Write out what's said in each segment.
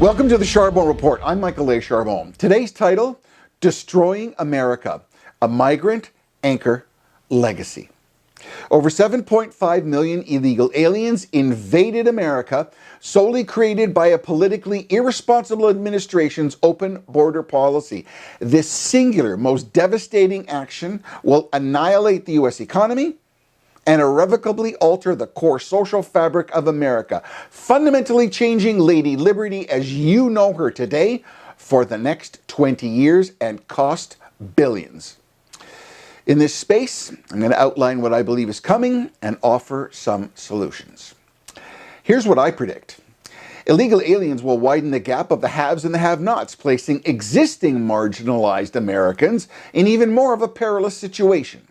Welcome to the Charbon Report. I'm Michael A. Charbon. Today's title, Destroying America, a Migrant Anchor Legacy. Over 7.5 million illegal aliens invaded America, solely created by a politically irresponsible administration's open border policy. This singular, most devastating action will annihilate the U.S. economy and irrevocably alter the core social fabric of America, fundamentally changing Lady Liberty as you know her today for the next 20 years and cost billions. In this space, I'm going to outline what I believe is coming and offer some solutions. Here's what I predict. Illegal aliens will widen the gap of the haves and the have-nots, placing existing marginalized Americans in even more of a perilous situation.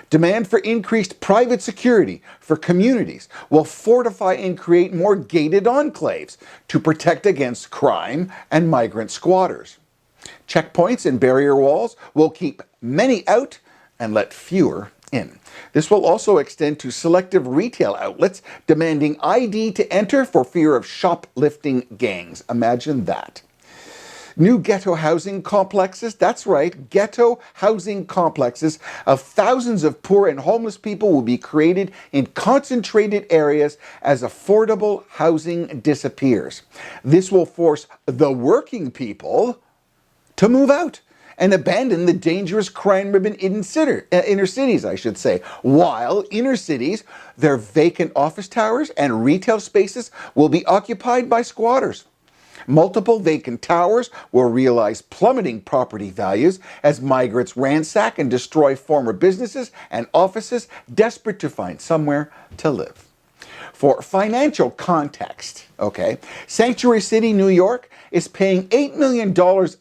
Demand for increased private security for communities will fortify and create more gated enclaves to protect against crime and migrant squatters. Checkpoints and barrier walls will keep many out and let fewer in. This will also extend to selective retail outlets demanding ID to enter for fear of shoplifting gangs. Imagine that. New ghetto housing complexes, that's right, ghetto housing complexes of thousands of poor and homeless people will be created in concentrated areas as affordable housing disappears. This will force the working people to move out and abandon the dangerous crime-riven inner cities, while inner cities, their vacant office towers and retail spaces will be occupied by squatters. Multiple vacant towers will realize plummeting property values as migrants ransack and destroy former businesses and offices, desperate to find somewhere to live. For financial context, Sanctuary City, New York is paying $8 million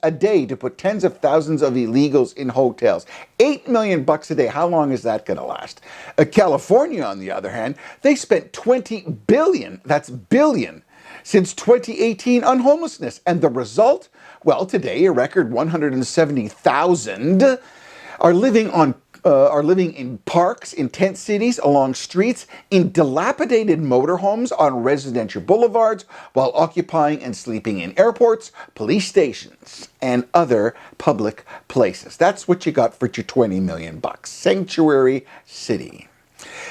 a day to put tens of thousands of illegals in hotels. $8 million a day. How long is that going to last? California, on the other hand, they spent $20 billion, that's billion, since 2018 on homelessness. And the result? Well, today a record 170,000 are living in parks, in tent cities, along streets, in dilapidated motorhomes on residential boulevards, while occupying and sleeping in airports, police stations, and other public places. That's what you got for your $20 million. Sanctuary City.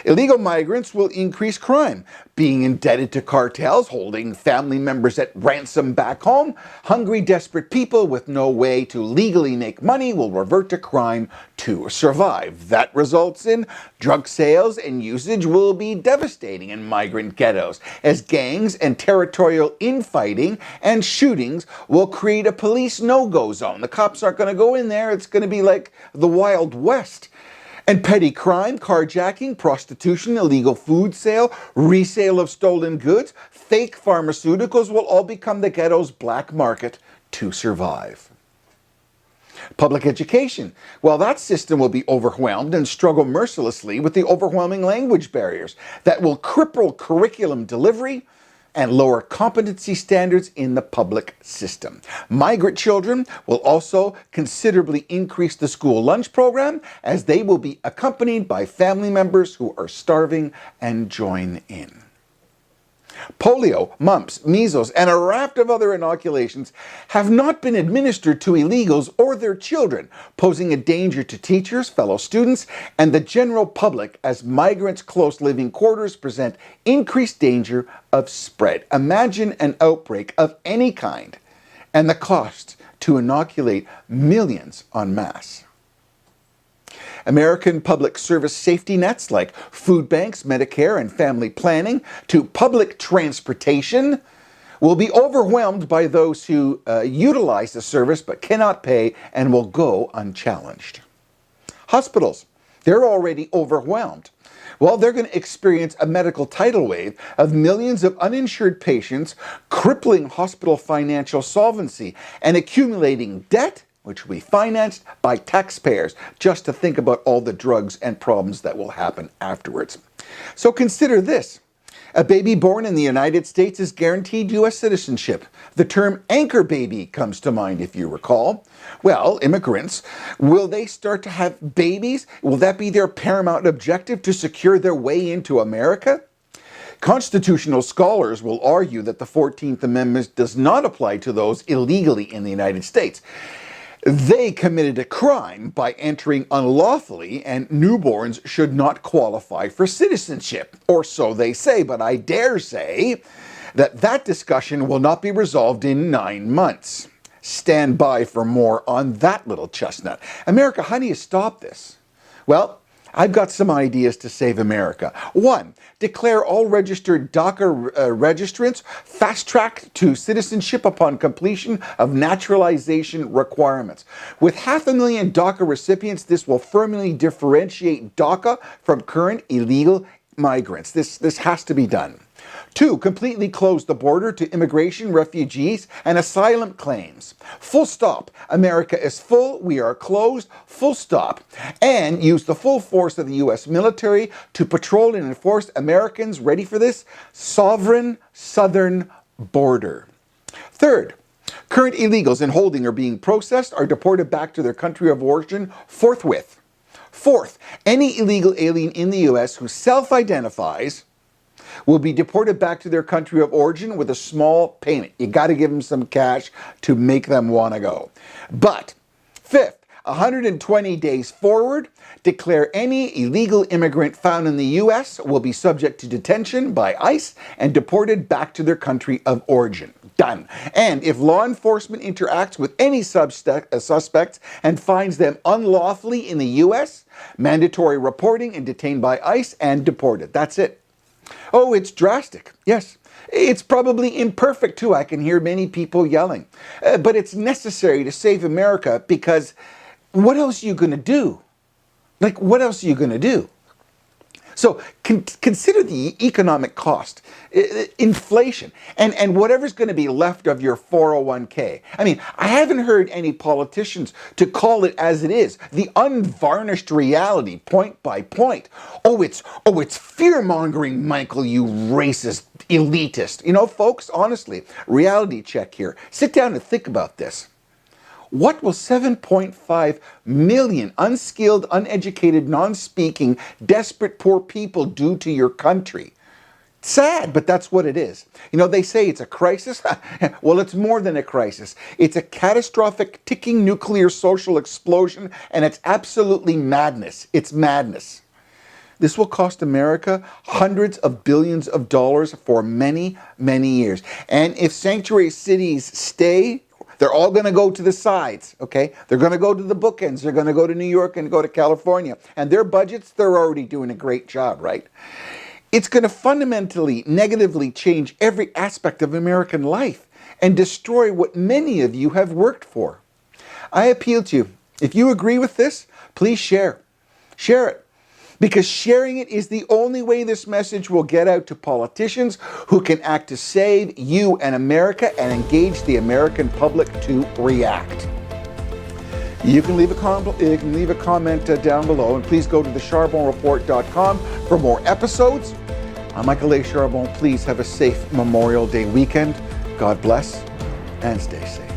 Illegal migrants will increase crime, being indebted to cartels, holding family members at ransom back home. Hungry, desperate people with no way to legally make money will revert to crime to survive. That results in drug sales, and usage will be devastating in migrant ghettos, as gangs and territorial infighting and shootings will create a police no-go zone. The cops aren't going to go in there. It's going to be like the Wild West. And petty crime, carjacking, prostitution, illegal food sale, resale of stolen goods, fake pharmaceuticals will all become the ghetto's black market to survive. Public education. Well, that system will be overwhelmed and struggle mercilessly with the overwhelming language barriers that will cripple curriculum delivery and lower competency standards in the public system. Migrant children will also considerably increase the school lunch program, as they will be accompanied by family members who are starving and join in. Polio, mumps, measles, and a raft of other inoculations have not been administered to illegals or their children, posing a danger to teachers, fellow students, and the general public as migrants' close living quarters present increased danger of spread. Imagine an outbreak of any kind and the cost to inoculate millions en masse. American public service safety nets like food banks, Medicare, and family planning to public transportation will be overwhelmed by those who utilize the service but cannot pay and will go unchallenged. Hospitals, they're already overwhelmed. Well, they're going to experience a medical tidal wave of millions of uninsured patients, crippling hospital financial solvency and accumulating debt, which will be financed by taxpayers, just to think about all the drugs and problems that will happen afterwards. So consider this. A baby born in the United States is guaranteed U.S. citizenship. The term anchor baby comes to mind, if you recall. Well, immigrants, will they start to have babies? Will that be their paramount objective, to secure their way into America? Constitutional scholars will argue that the 14th Amendment does not apply to those illegally in the United States. They committed a crime by entering unlawfully, and newborns should not qualify for citizenship. Or so they say, but I dare say that discussion will not be resolved in 9 months. Stand by for more on that little chestnut. America, how do you stop this? Well, I've got some ideas to save America. 1, declare all registered DACA registrants fast-tracked to citizenship upon completion of naturalization requirements. With 500,000 DACA recipients, this will firmly differentiate DACA from current illegal migrants. This has to be done. 2, completely close the border to immigration, refugees, and asylum claims. Full stop. America is full. We are closed. Full stop. And use the full force of the U.S. military to patrol and enforce Americans, ready for this, sovereign southern border. 3rd, current illegals in holding or being processed are deported back to their country of origin forthwith. 4th, any illegal alien in the U.S. who self-identifies will be deported back to their country of origin with a small payment. You got to give them some cash to make them want to go. But 5th, 120 days forward, declare any illegal immigrant found in the U.S. will be subject to detention by ICE and deported back to their country of origin. Done. And if law enforcement interacts with any suspects and finds them unlawfully in the U.S., mandatory reporting and detained by ICE and deported. That's it. Oh, it's drastic. Yes. It's probably imperfect too. I can hear many people yelling. But it's necessary to save America, because what else are you going to do? Like, what else are you going to do? So consider the economic cost, inflation, and whatever's going to be left of your 401k. I mean, I haven't heard any politicians to call it as it is, the unvarnished reality, point by point. Oh, it's fear-mongering, Michael, you racist elitist. You know, folks, honestly, reality check here. Sit down and think about this. What will 7.5 million unskilled, uneducated, non-speaking, desperate poor people do to your country? Sad, but that's what it is. You know, they say it's a crisis. Well, it's more than a crisis. It's a catastrophic, ticking nuclear social explosion, and it's absolutely madness. It's madness. This will cost America hundreds of billions of dollars for many, many years. And if sanctuary cities stay, they're all going to go to the sides, okay? They're going to go to the bookends. They're going to go to New York and go to California. And their budgets, they're already doing a great job, right? It's going to fundamentally, negatively change every aspect of American life and destroy what many of you have worked for. I appeal to you. If you agree with this, please share. Share it. Because sharing it is the only way this message will get out to politicians who can act to save you and America and engage the American public to react. You can leave a comment down below, and please go to thecharbonreport.com for more episodes. I'm Michael A. Charbon. Please have a safe Memorial Day weekend. God bless and stay safe.